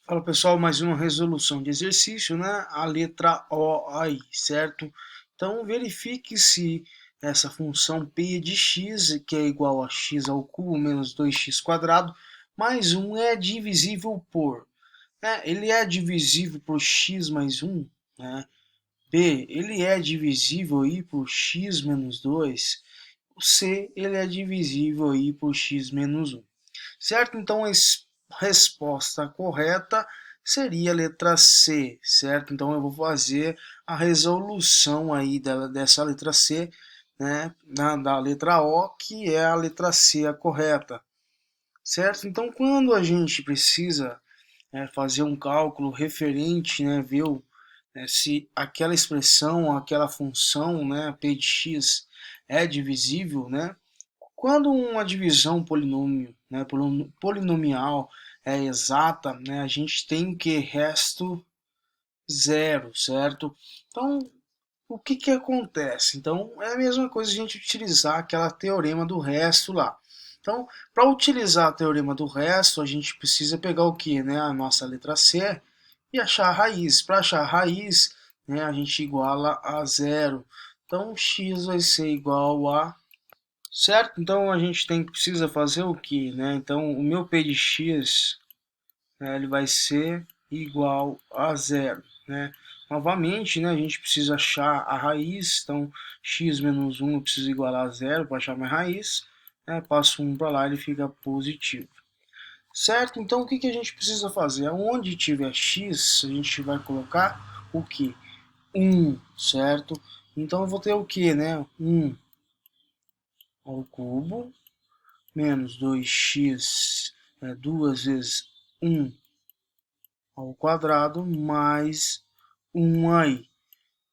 Fala pessoal, mais uma resolução de exercício, né? A letra O aí, certo? Então verifique se essa função p de x, que é igual a x ao cubo menos 2x quadrado, mais 1 é divisível por. Né? Ele é divisível por x mais 1, né? B, ele é divisível aí por x menos 2. O C, ele é divisível aí por x menos 1. Certo? Então a resposta correta seria a letra C, certo? Então eu vou fazer a resolução aí dessa letra C, né, da letra O, que é a letra C a correta, certo? Então quando a gente precisa fazer um cálculo referente, né, ver se aquela expressão, aquela função, né, p de x é divisível, né? Quando uma divisão polinômio, né, polinomial é exata, né, a gente tem que resto zero, certo? Então, o que que acontece? Então, é a mesma coisa a gente utilizar aquela teorema do resto lá. Então, para utilizar a teorema do resto, a gente precisa pegar o que, né, a nossa letra C e achar a raiz. Para achar a raiz, né, a gente iguala a zero. Então, x vai ser igual a certo? Então a gente precisa fazer o que, né? Então o meu p de x, né, ele vai ser igual a zero, né? Novamente, né, a gente precisa achar a raiz, então x menos 1 eu preciso igualar a zero para achar minha raiz, né? Passo 1 para lá, ele fica positivo. Certo? Então o que, que a gente precisa fazer? Onde tiver x, a gente vai colocar o que? 1, certo? Então eu vou ter o que, né? 1 ao cubo menos 2x, 2 vezes 1 ao quadrado, mais 1 aí.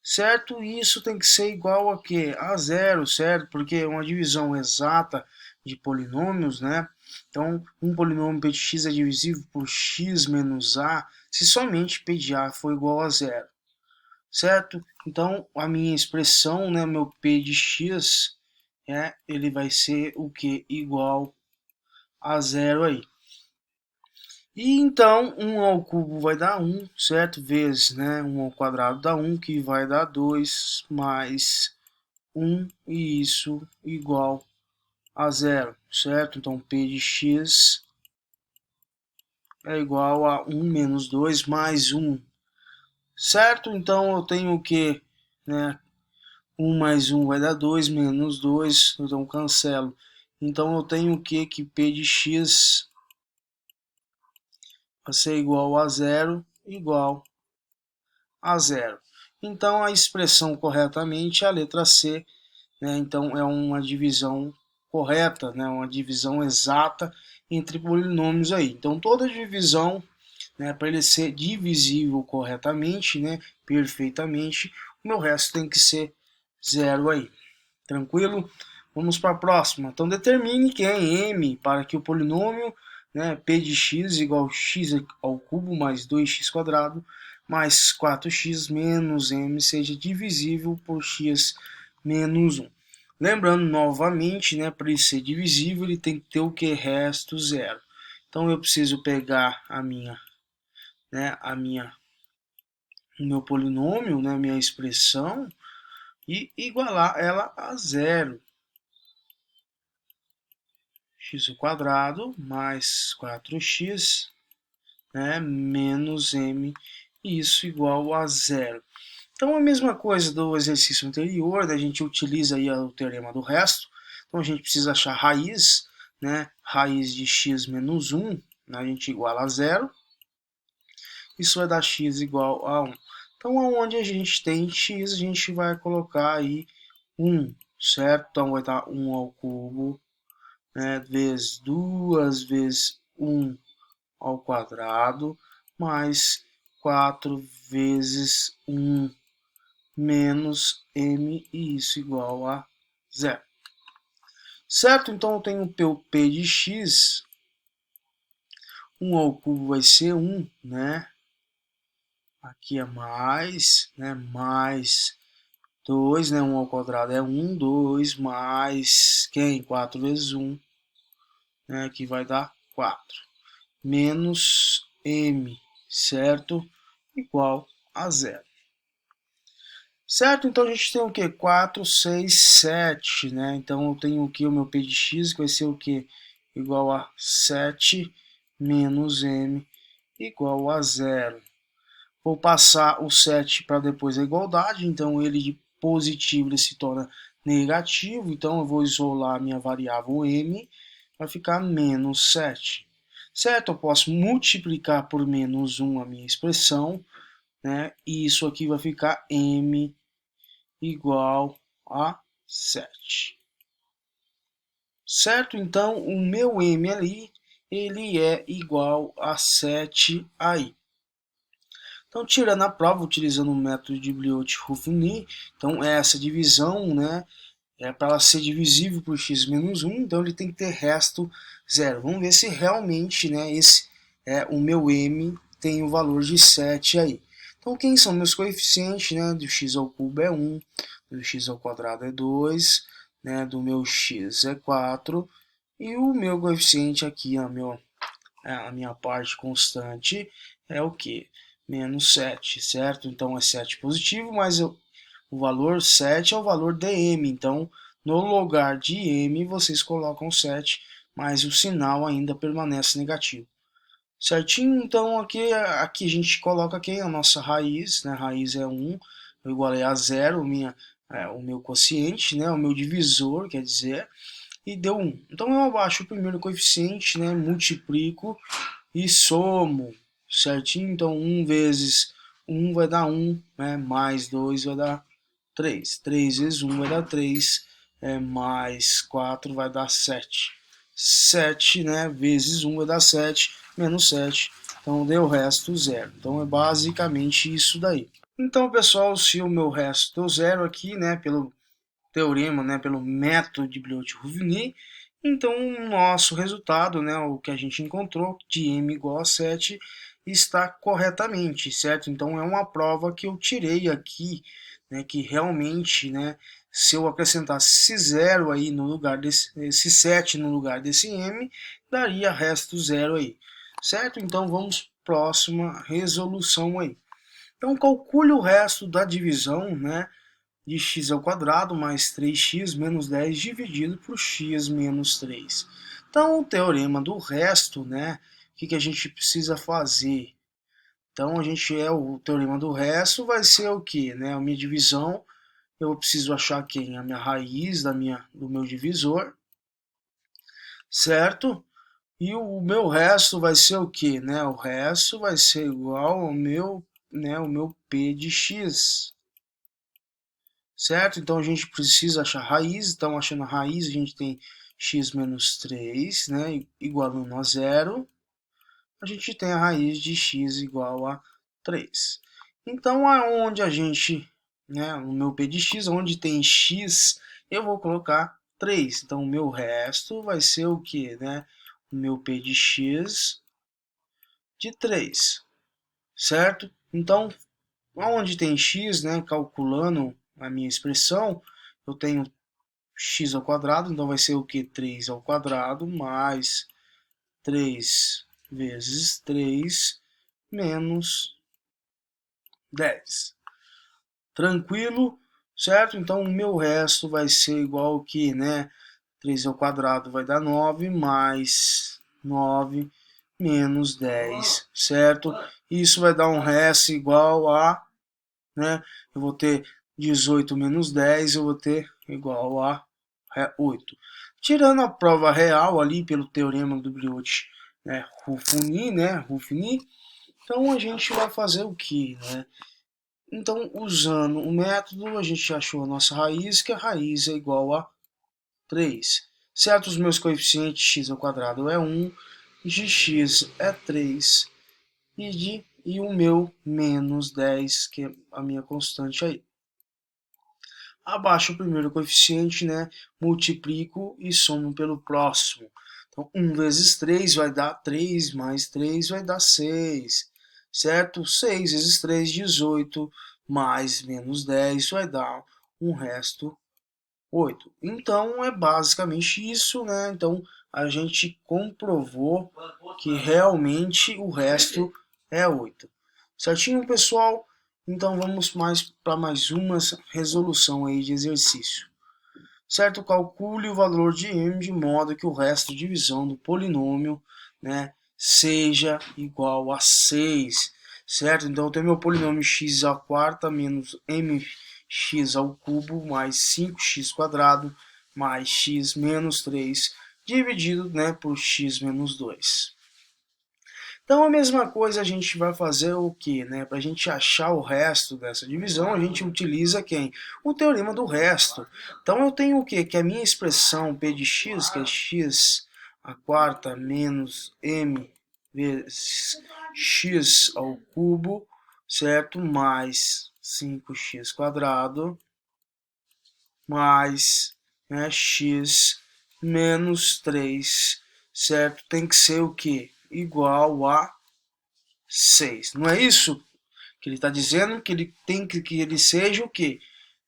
Certo? Isso tem que ser igual a quê? A zero, certo? Porque é uma divisão exata de polinômios, né? Então, um polinômio p de x é divisível por x menos a se somente p de a for igual a zero. Certo? Então, a minha expressão, né, meu p de x, ele vai ser o que? Igual a zero aí. E então, 1 ao cubo vai dar 1, certo? Vezes, né? 1 ao quadrado dá 1, que vai dar 2, mais 1, e isso igual a zero, certo? Então, p de x é igual a 1 menos 2 mais 1, certo? Então, eu tenho o que, né? 1 mais 1 vai dar 2, menos 2, então cancelo. Então, eu tenho o que p de x vai ser igual a zero, igual a zero. Então, a expressão corretamente é a letra C, né? Então, é uma divisão correta, né? Uma divisão exata entre polinômios aí. Então, toda divisão, né, para ele ser divisível corretamente, né, perfeitamente, o meu resto tem que ser zero aí. Tranquilo? Vamos para a próxima. Então, determine que é m para que o polinômio, né, p de x igual a x ao cubo mais 2x quadrado mais 4x menos m seja divisível por x menos 1. Lembrando novamente, né, para ele ser divisível, ele tem que ter o que? Resto zero. Então eu preciso pegar o meu polinômio, né, minha expressão, e igualar ela a zero. X ao quadrado mais 4x, né, menos m, e isso igual a zero. Então a mesma coisa do exercício anterior, né, a gente utiliza aí o teorema do resto. Então a gente precisa achar raiz, né, raiz de x menos 1, né, a gente iguala a zero. Isso vai dar x igual a 1. Então aonde a gente tem x, a gente vai colocar aí 1, certo? Então vai dar 1 ao cubo, né, vezes 2 vezes 1 ao quadrado, mais 4 vezes 1 menos m, e isso igual a zero. Certo? Então eu tenho o p de x, 1 ao cubo vai ser 1, né? Aqui é mais, né? Mais 2, né? 1 ao quadrado é 1, 2, mais quem? 4 vezes 1, né? Que vai dar 4. Menos m. certo? Igual a zero. Certo? Então a gente tem o que? 4, 6, 7, né? Então eu tenho aqui o meu p de x, que vai ser o que? Igual a 7 menos m igual a zero. Vou passar o 7 para depois da igualdade, então ele de positivo ele se torna negativo, então eu vou isolar a minha variável m, vai ficar menos 7. Certo? Eu posso multiplicar por menos 1 a minha expressão, né? E isso aqui vai ficar m igual a 7. Certo? Então, o meu m ali, ele é igual a 7 aí. Então, tirando a prova, utilizando o método de Briot-Ruffini, então essa divisão, né, é para ela ser divisível por x menos 1, então ele tem que ter resto zero. Vamos ver se realmente, né, esse o meu m tem o valor de 7 aí. Então, quem são meus coeficientes, né, do x ao cubo é 1, do x ao quadrado é 2, né, do meu x é 4, e o meu coeficiente aqui, a minha parte constante, é o que? Menos 7, certo? Então é 7 positivo, mas o valor 7 é o valor de m, então no lugar de m vocês colocam 7, mas o sinal ainda permanece negativo. Certinho? Então aqui a gente coloca aqui a nossa raiz, né? A raiz é 1, eu igualei a zero, o meu quociente, né? O meu divisor, quer dizer, e deu 1. Então eu abaixo o primeiro coeficiente, né? Multiplico e somo, certinho? Então 1 vezes 1 vai dar 1, né? Mais 2 vai dar 3. 3 vezes 1 vai dar 3, mais 4 vai dar 7. 7, né, vezes 1 vai dar 7, menos 7, então deu o resto zero. Então é basicamente isso daí. Então, pessoal, se o meu resto deu zero aqui, né, pelo teorema, né, pelo método de Briot-Ruvigny, então o nosso resultado, né, o que a gente encontrou de m igual a 7, está corretamente, certo? Então é uma prova que eu tirei aqui, né, que realmente, né, se eu acrescentasse esse zero aí no lugar esse 7 no lugar desse m, daria resto zero aí, certo? Então vamos próxima resolução aí. Então calcule o resto da divisão, né, de x ao quadrado mais 3x menos 10 dividido por x menos 3. Então, o teorema do resto, né, o que a gente precisa fazer? Então, o teorema do resto vai ser o que? Né? A minha divisão, eu preciso achar quem? A minha raiz do meu divisor, certo? E o meu resto vai ser o que? Né? O resto vai ser igual ao o meu p de x. Certo? Então a gente precisa achar raiz, então achando a raiz a gente tem x menos 3, né, igualando a zero, a gente tem a raiz de x igual a 3. Então aonde a gente, né, no meu p de x, onde tem x, eu vou colocar 3. Então o meu resto vai ser o que, né? O meu p de x de 3, certo? Então, onde tem x, né, calculando a minha expressão, eu tenho x ao quadrado, então vai ser o que? 3 ao quadrado mais 3 vezes 3 menos 10. Tranquilo, certo? Então o meu resto vai ser igual ao que, né? 3 ao quadrado vai dar 9, mais 9 menos 10, certo? Isso vai dar um resto igual a, né? Eu vou ter 18 menos 10, eu vou ter igual a 8. Tirando a prova real ali pelo teorema do Briot, né, Ruffini, então a gente vai fazer o que, né? Então, usando o método, a gente achou a nossa raiz, que a raiz é igual a 3. Certo? Os meus coeficientes x ao quadrado é 1, de x é 3 e o meu menos 10, que é a minha constante aí. Abaixo o primeiro coeficiente, né, multiplico e somo pelo próximo. Então, 1 vezes 3 vai dar 3, mais 3 vai dar 6, certo? 6 vezes 3, 18, mais menos 10 vai dar um resto 8. Então, é basicamente isso, né? Então, a gente comprovou que realmente o resto é 8. Certinho, pessoal? Então vamos para mais uma resolução aí de exercício. Certo? Calcule o valor de m de modo que o resto de divisão do polinômio, né, seja igual a 6. Certo? Então eu tenho meu polinômio x à quarta menos mx ao cubo mais 5x quadrado mais x menos 3 dividido, né, por x menos 2. Então a mesma coisa a gente vai fazer o que, né? Para a gente achar o resto dessa divisão, a gente utiliza quem? O teorema do resto. Então eu tenho o que? Que a minha expressão p de x, que é x à quarta menos m vezes x ao cubo, certo? Mais 5x quadrado, mais, né, x menos 3, certo? Tem que ser o que? Igual a 6. Não é isso que ele está dizendo? Que ele tem que ele seja o quê?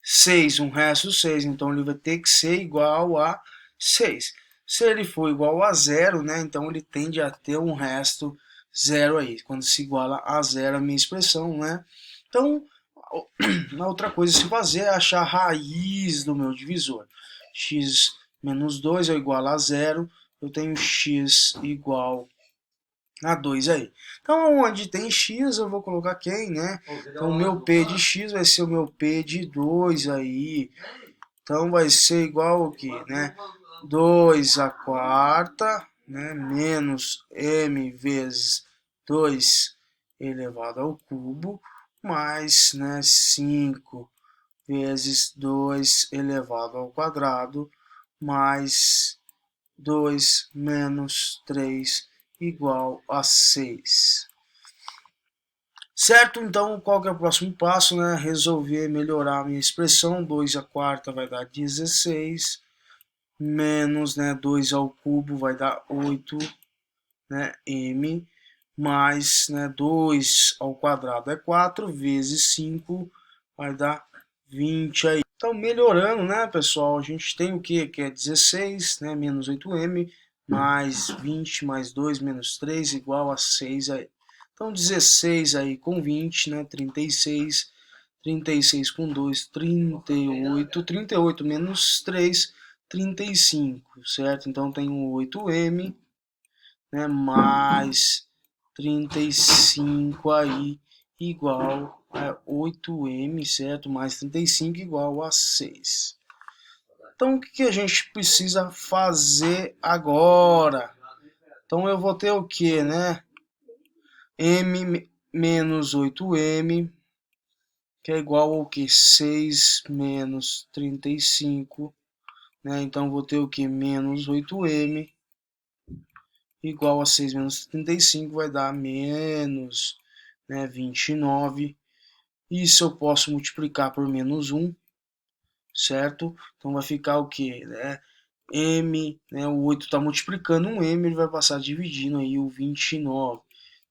6, um resto 6. Então ele vai ter que ser igual a 6. Se ele for igual a 0, né, então ele tende a ter um resto 0 aí. Quando se iguala a 0 a minha expressão, né? Então, a outra coisa a se fazer é achar a raiz do meu divisor. X menos 2 é igual a 0. Eu tenho x igual a 2 aí. Então, onde tem x, eu vou colocar quem, né? Então, o meu p de x vai ser o meu p de 2 aí. Então, vai ser igual ao que, né? 2 à quarta, né? Menos m vezes 2 elevado ao cubo, mais, né, 5 vezes 2 elevado ao quadrado, mais 2 menos 3 igual a 6. Certo? Então, qual que é o próximo passo, né? Resolver melhorar a minha expressão. 2 à quarta vai dar 16, menos, né, 2 ao cubo vai dar 8, né, m, mais, né, 2 ao quadrado é 4, vezes 5 vai dar 20 aí. Então, melhorando, né, pessoal, a gente tem o que? Que é 16, né, menos 8m, mais 20, mais 2, menos 3, igual a 6 aí. Então, 16 aí com 20, né, 36, 36 com 2, 38, 38 menos 3, 35, certo? Então, tem o 8m, né, mais 35 aí, igual a 8m, certo? Mais 35 igual a 6. Então, o que a gente precisa fazer agora? Então, eu vou ter o que, né? m menos 8m, que é igual ao que? 6 menos 35, né? Então, vou ter o que? Menos 8m, igual a 6 menos 35, vai dar menos, né, 29. Isso eu posso multiplicar por menos 1, certo? Então vai ficar o que, né? M, né, o 8 está multiplicando um M, ele vai passar dividindo aí o 29.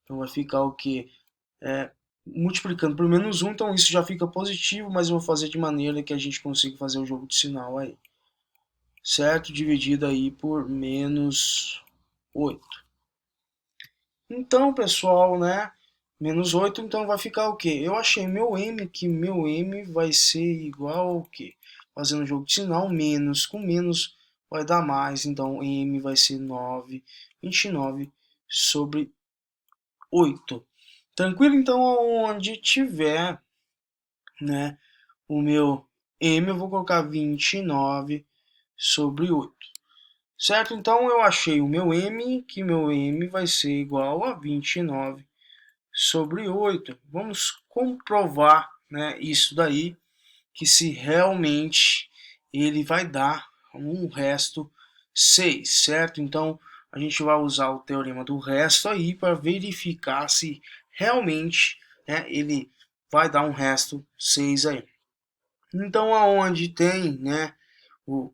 Então vai ficar o que? Multiplicando por menos 1, então isso já fica positivo, mas eu vou fazer de maneira que a gente consiga fazer o jogo de sinal aí. Certo? Dividido aí por menos 8. Então, pessoal, né? Menos 8, então vai ficar o quê? Eu achei meu M, que meu M vai ser igual ao quê? Fazendo o jogo de sinal, menos com menos vai dar mais, então M vai ser 9, 29 sobre 8. Tranquilo? Então, onde tiver, né, o meu M, eu vou colocar 29 sobre 8. Certo? Então, eu achei o meu M, que meu M vai ser igual a 29 sobre 8. Vamos comprovar, né, isso daí, que se realmente ele vai dar um resto 6, certo? Então, a gente vai usar o teorema do resto aí para verificar se realmente, né, ele vai dar um resto 6 aí. Então, aonde tem, né, o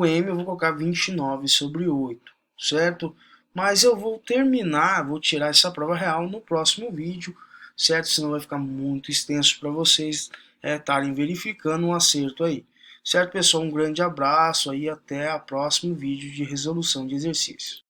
M, eu vou colocar 29 sobre 8, certo? Mas eu vou terminar, vou tirar essa prova real no próximo vídeo, certo? Senão vai ficar muito extenso para vocês estarem verificando um acerto aí. Certo, pessoal? Um grande abraço aí, até o próximo vídeo de resolução de exercício.